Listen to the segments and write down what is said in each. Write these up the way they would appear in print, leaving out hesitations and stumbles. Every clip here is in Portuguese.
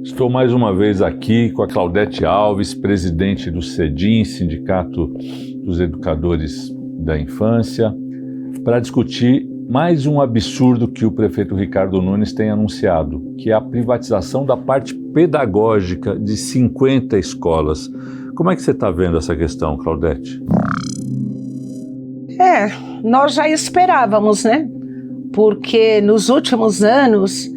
Estou mais uma vez aqui com a Claudete Alves, presidente do CEDIM, Sindicato dos Educadores da Infância, para discutir mais um absurdo que o prefeito Ricardo Nunes tem anunciado, que é a privatização da parte pedagógica de 50 escolas. Como é que você está vendo essa questão, Claudete? Nós já esperávamos, né? Porque nos últimos anos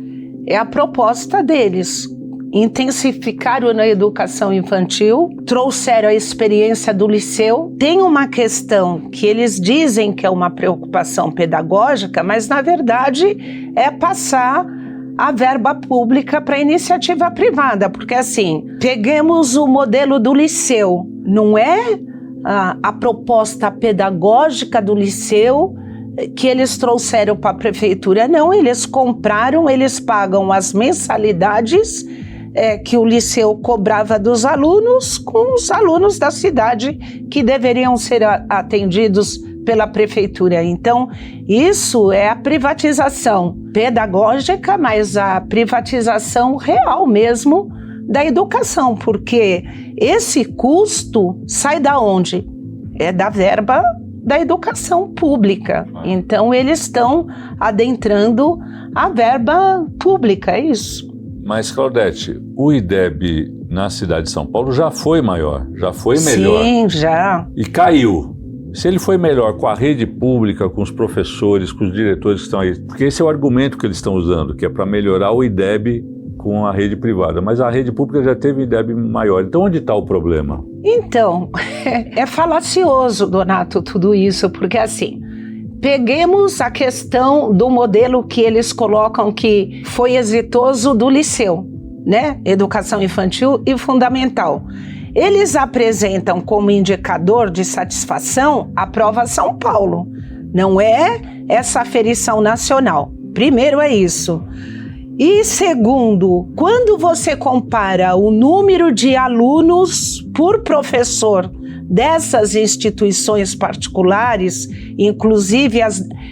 é a proposta deles. Intensificaram na educação infantil, trouxeram a experiência do liceu. Tem uma questão que eles dizem que é uma preocupação pedagógica, mas na verdade é passar a verba pública para a iniciativa privada, porque assim, peguemos o modelo do liceu, não é a proposta pedagógica do liceu que eles trouxeram para a prefeitura, não, eles compraram, eles pagam as mensalidades que o liceu cobrava dos alunos com os alunos da cidade que deveriam ser atendidos pela prefeitura. Então, isso é a privatização pedagógica, mas a privatização real mesmo da educação, porque esse custo sai da onde? É da verba da educação pública. Então, eles estão adentrando a verba pública, é isso. Mas, Claudete, o IDEB na cidade de São Paulo já foi maior, já foi melhor. Sim, já. E caiu. Se ele foi melhor com a rede pública, com os professores, com os diretores que estão aí, porque esse é o argumento que eles estão usando, que é para melhorar o IDEB com a rede privada, mas a rede pública já teve IDEB maior. Então, onde está o problema? Então, é falacioso, Donato, tudo isso, porque assim, peguemos a questão do modelo que eles colocam que foi exitoso do liceu, né? Educação infantil e fundamental. Eles apresentam como indicador de satisfação a prova São Paulo, não é essa aferição nacional. Primeiro é isso. E segundo, quando você compara o número de alunos por professor dessas instituições particulares, inclusive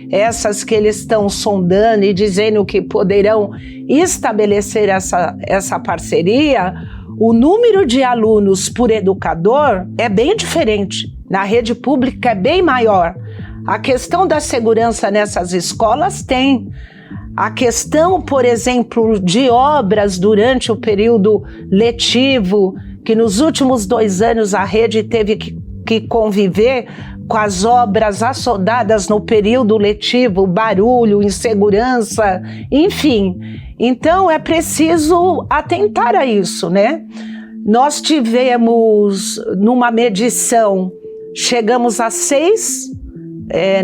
essas que eles estão sondando e dizendo que poderão estabelecer essa parceria, o número de alunos por educador é bem diferente. Na rede pública é bem maior. A questão da segurança nessas escolas tem. A questão, por exemplo, de obras durante o período letivo, que nos últimos 2 anos a rede teve que conviver com as obras assodadas no período letivo, barulho, insegurança, enfim. Então é preciso atentar a isso, né? Nós tivemos, numa medição, chegamos a 6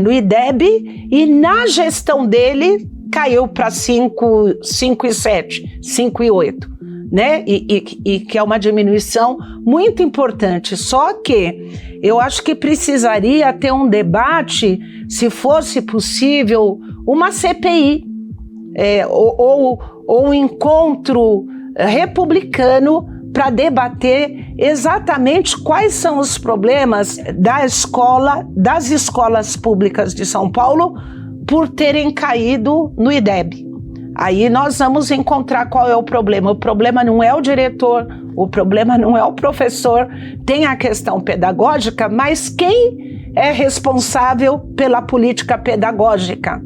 no IDEB e na gestão dele caiu para 5,7, 5,8, né? E que é uma diminuição muito importante. Só que eu acho que precisaria ter um debate, se fosse possível, uma CPI, ou um encontro republicano para debater exatamente quais são os problemas das escolas públicas de São Paulo por terem caído no IDEB. Aí nós vamos encontrar qual é o problema. O problema não é o diretor, o problema não é o professor, tem a questão pedagógica, mas quem é responsável pela política pedagógica?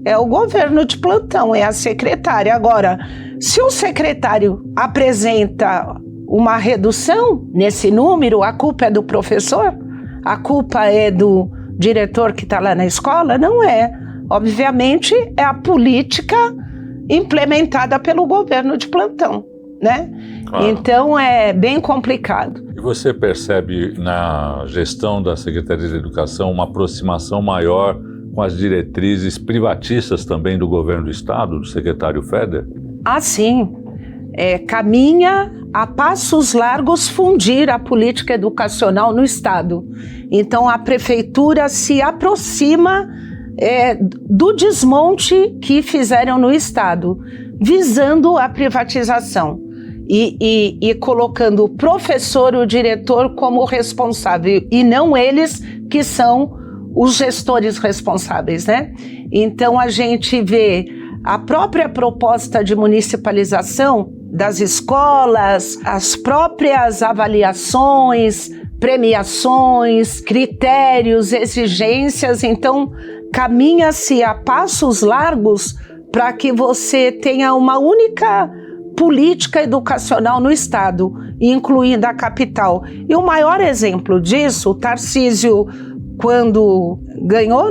É o governo de plantão, é a secretária. Agora, se o secretário apresenta uma redução nesse número, a culpa é do professor? A culpa é do diretor que está lá na escola? Não é. Obviamente, é a política implementada pelo governo de plantão, né? Claro. Então, é bem complicado. E você percebe na gestão da Secretaria de Educação uma aproximação maior com as diretrizes privatistas também do governo do Estado, do secretário Feder? Ah, sim. Caminha a passos largos fundir a política educacional no Estado. Então, a prefeitura se aproxima do desmonte que fizeram no Estado, visando a privatização e colocando o professor, o diretor como responsável, e não eles que são os gestores responsáveis, né? Então a gente vê a própria proposta de municipalização das escolas, as próprias avaliações, premiações, critérios, exigências. Então, caminha-se a passos largos para que você tenha uma única política educacional no Estado, incluindo a capital. E o maior exemplo disso, o Tarcísio, quando ganhou,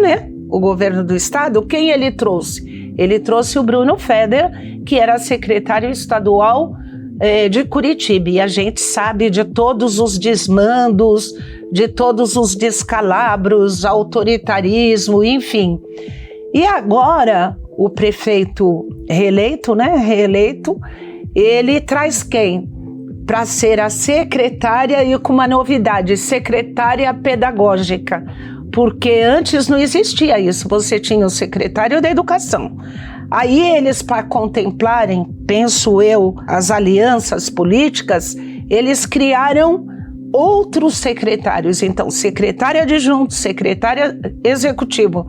o governo do Estado, quem ele trouxe? Ele trouxe o Bruno Feder, que era secretário estadual de Curitiba. E a gente sabe de todos os desmandos, de todos os descalabros, autoritarismo, enfim. E agora, o prefeito reeleito, ele traz quem? Para ser a secretária, e com uma novidade, secretária pedagógica. Porque antes não existia isso, você tinha o secretário da educação. Aí eles, para contemplarem, penso eu, as alianças políticas, eles criaram outros secretários. Então, secretária adjunto, secretária executivo.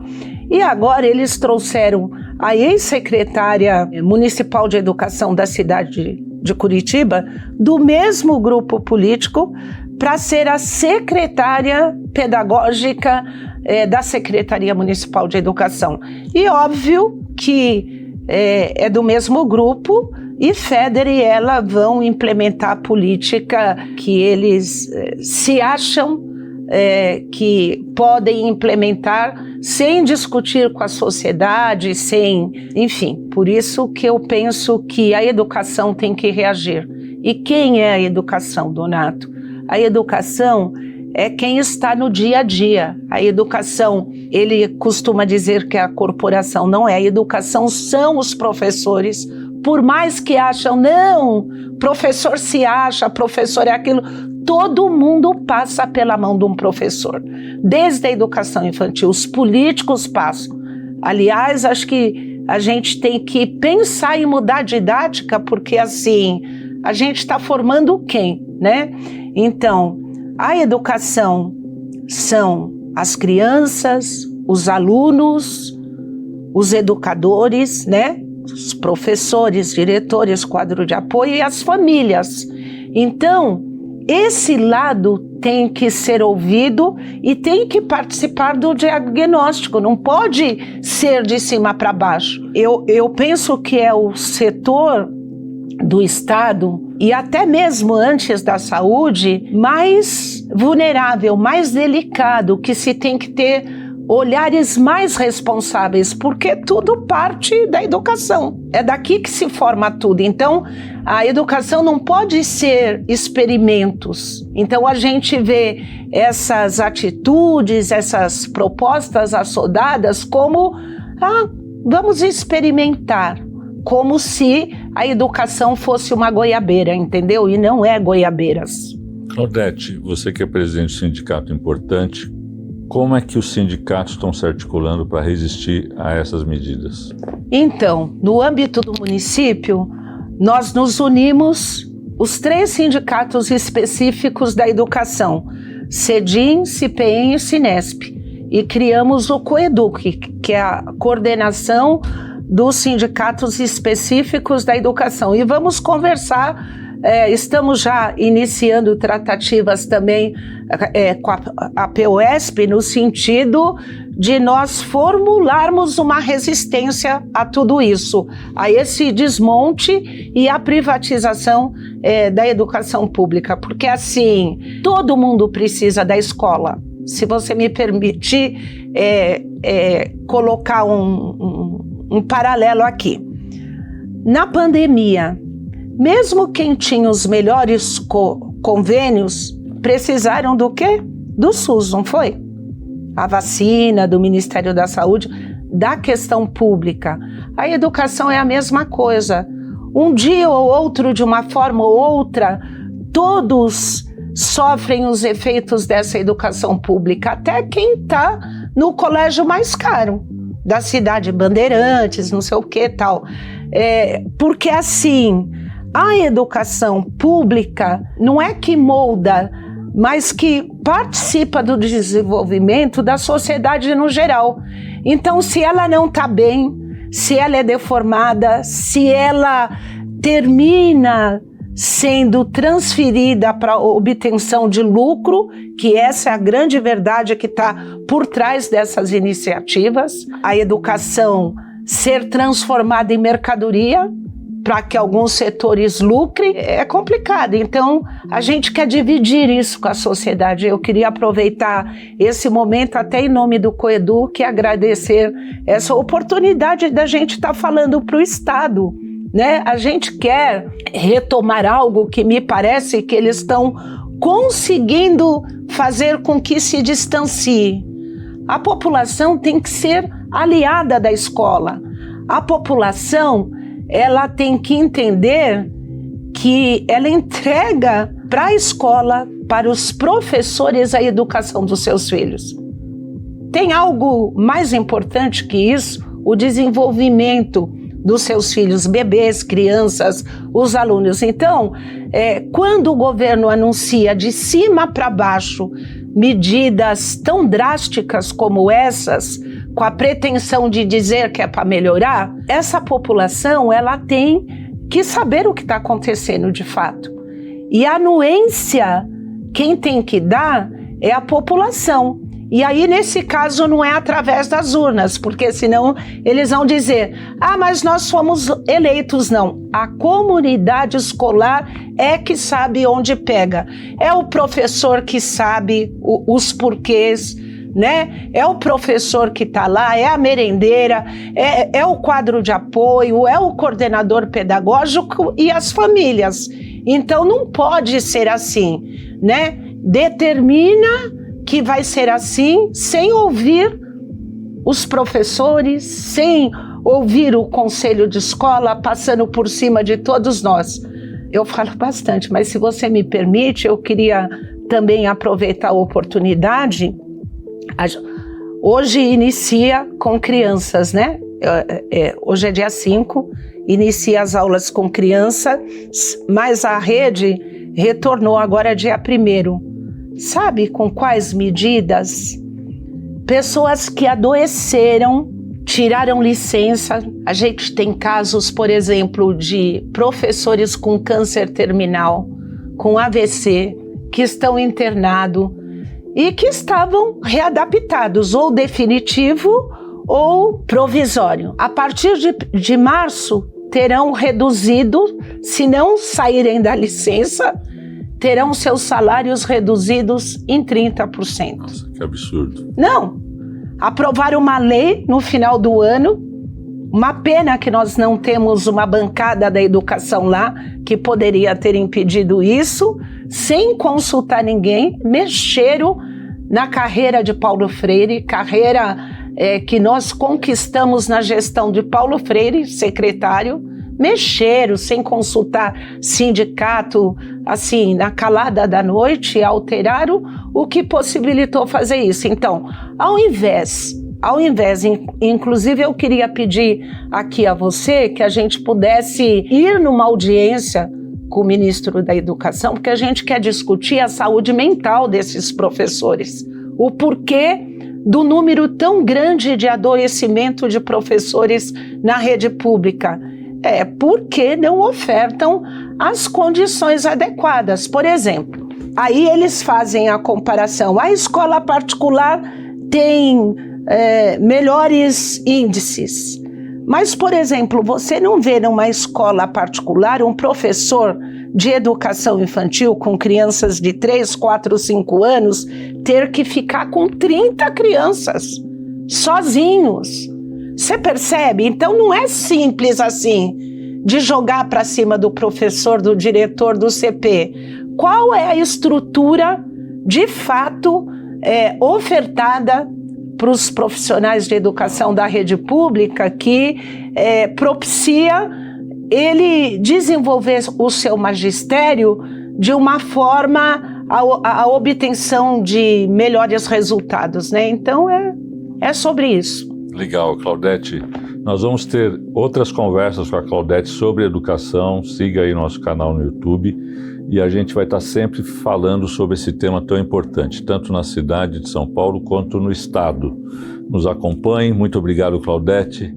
E agora eles trouxeram a ex-secretária municipal de educação da cidade de Curitiba, do mesmo grupo político, para ser a secretária pedagógica da Secretaria Municipal de Educação. E óbvio que é do mesmo grupo, e Feder e ela vão implementar a política que eles se acham que podem implementar sem discutir com a sociedade, enfim. Por isso que eu penso que a educação tem que reagir. E quem é a educação, Donato? A educação é quem está no dia a dia. A educação, ele costuma dizer que a corporação não é. A educação são os professores. Por mais que acham, não, professor se acha, professor é aquilo, todo mundo passa pela mão de um professor. Desde a educação infantil, os políticos passam. Aliás, acho que a gente tem que pensar em mudar a didática, porque assim, a gente está formando quem, Então, a educação são as crianças, os alunos, os educadores, os professores, diretores, quadro de apoio e as famílias. Então, esse lado tem que ser ouvido e tem que participar do diagnóstico, não pode ser de cima para baixo. Eu penso que é o setor do Estado, e até mesmo antes da saúde, mais vulnerável, mais delicado, que se tem que ter olhares mais responsáveis, porque tudo parte da educação. É daqui que se forma tudo. Então, a educação não pode ser experimentos. Então, a gente vê essas atitudes, essas propostas assodadas como, vamos experimentar. Como se a educação fosse uma goiabeira, entendeu? E não é goiabeiras. Claudete, você que é presidente de um sindicato importante, como é que os sindicatos estão se articulando para resistir a essas medidas? Então, no âmbito do município, nós nos unimos, os 3 sindicatos específicos da educação, CEDIM, CIPEM e Sinesp, e criamos o COEDUC, que é a coordenação dos sindicatos específicos da educação. E vamos conversar, estamos já iniciando tratativas também com a POSP, no sentido de nós formularmos uma resistência a tudo isso, a esse desmonte e a privatização da educação pública. Porque assim, todo mundo precisa da escola. Se você me permitir colocar um paralelo aqui. Na pandemia, mesmo quem tinha os melhores convênios, precisaram do quê? Do SUS, não foi? A vacina, do Ministério da Saúde, da questão pública. A educação é a mesma coisa. Um dia ou outro, de uma forma ou outra, todos sofrem os efeitos dessa educação pública, até quem está no colégio mais caro da cidade, Bandeirantes, não sei o que tal. Porque assim, a educação pública não é que molda, mas que participa do desenvolvimento da sociedade no geral. Então, se ela não está bem, se ela é deformada, se ela termina sendo transferida para a obtenção de lucro, que essa é a grande verdade que está por trás dessas iniciativas. A educação ser transformada em mercadoria para que alguns setores lucrem é complicado. Então, a gente quer dividir isso com a sociedade. Eu queria aproveitar esse momento, até em nome do Coeduc, agradecer essa oportunidade da gente estar falando para o Estado, né? A gente quer retomar algo que me parece que eles estão conseguindo fazer com que se distancie. A população tem que ser aliada da escola. A população, ela tem que entender que ela entrega para a escola, para os professores, a educação dos seus filhos. Tem algo mais importante que isso? O desenvolvimento dos seus filhos, bebês, crianças, os alunos. Então, quando o governo anuncia de cima para baixo medidas tão drásticas como essas, com a pretensão de dizer que é para melhorar, essa população ela tem que saber o que está acontecendo de fato. E a anuência, quem tem que dar é a população. E aí, nesse caso, não é através das urnas, porque senão eles vão dizer, mas nós fomos eleitos. Não, a comunidade escolar é que sabe onde pega. É o professor que sabe os porquês, né? É o professor que está lá, é a merendeira, é o quadro de apoio, é o coordenador pedagógico e as famílias. Então, não pode ser assim, né? Determina que vai ser assim, sem ouvir os professores, sem ouvir o conselho de escola, passando por cima de todos nós. Eu falo bastante, mas se você me permite, eu queria também aproveitar a oportunidade. Hoje inicia com crianças, né? Hoje é dia 5, inicia as aulas com crianças, mas a rede retornou agora dia 1º. Sabe com quais medidas? Pessoas que adoeceram, tiraram licença. A gente tem casos, por exemplo, de professores com câncer terminal, com AVC, que estão internados e que estavam readaptados, ou definitivo ou provisório. A partir de março, terão reduzido, se não saírem da licença, terão seus salários reduzidos em 30%. Nossa, que absurdo. Não. Aprovaram uma lei no final do ano. Uma pena que nós não temos uma bancada da educação lá, que poderia ter impedido isso, sem consultar ninguém. Mexeram na carreira de Paulo Freire, carreira que nós conquistamos na gestão de Paulo Freire, secretário. Mexeram sem consultar sindicato, assim, na calada da noite, alteraram o que possibilitou fazer isso. Então, ao invés, inclusive eu queria pedir aqui a você que a gente pudesse ir numa audiência com o ministro da Educação, porque a gente quer discutir a saúde mental desses professores, o porquê do número tão grande de adoecimento de professores na rede pública. Porque não ofertam as condições adequadas. Por exemplo, aí eles fazem a comparação. A escola particular tem melhores índices. Mas, por exemplo, você não vê numa escola particular um professor de educação infantil com crianças de 3, 4, 5 anos ter que ficar com 30 crianças sozinhos. Você percebe? Então não é simples assim de jogar para cima do professor, do diretor, do CP. Qual é a estrutura de fato ofertada para os profissionais de educação da rede pública que propicia ele desenvolver o seu magistério de uma forma a obtenção de melhores resultados, né? Então é sobre isso. Legal, Claudete. Nós vamos ter outras conversas com a Claudete sobre educação. Siga aí nosso canal no YouTube e a gente vai estar sempre falando sobre esse tema tão importante, tanto na cidade de São Paulo quanto no estado. Nos acompanhe. Muito obrigado, Claudete.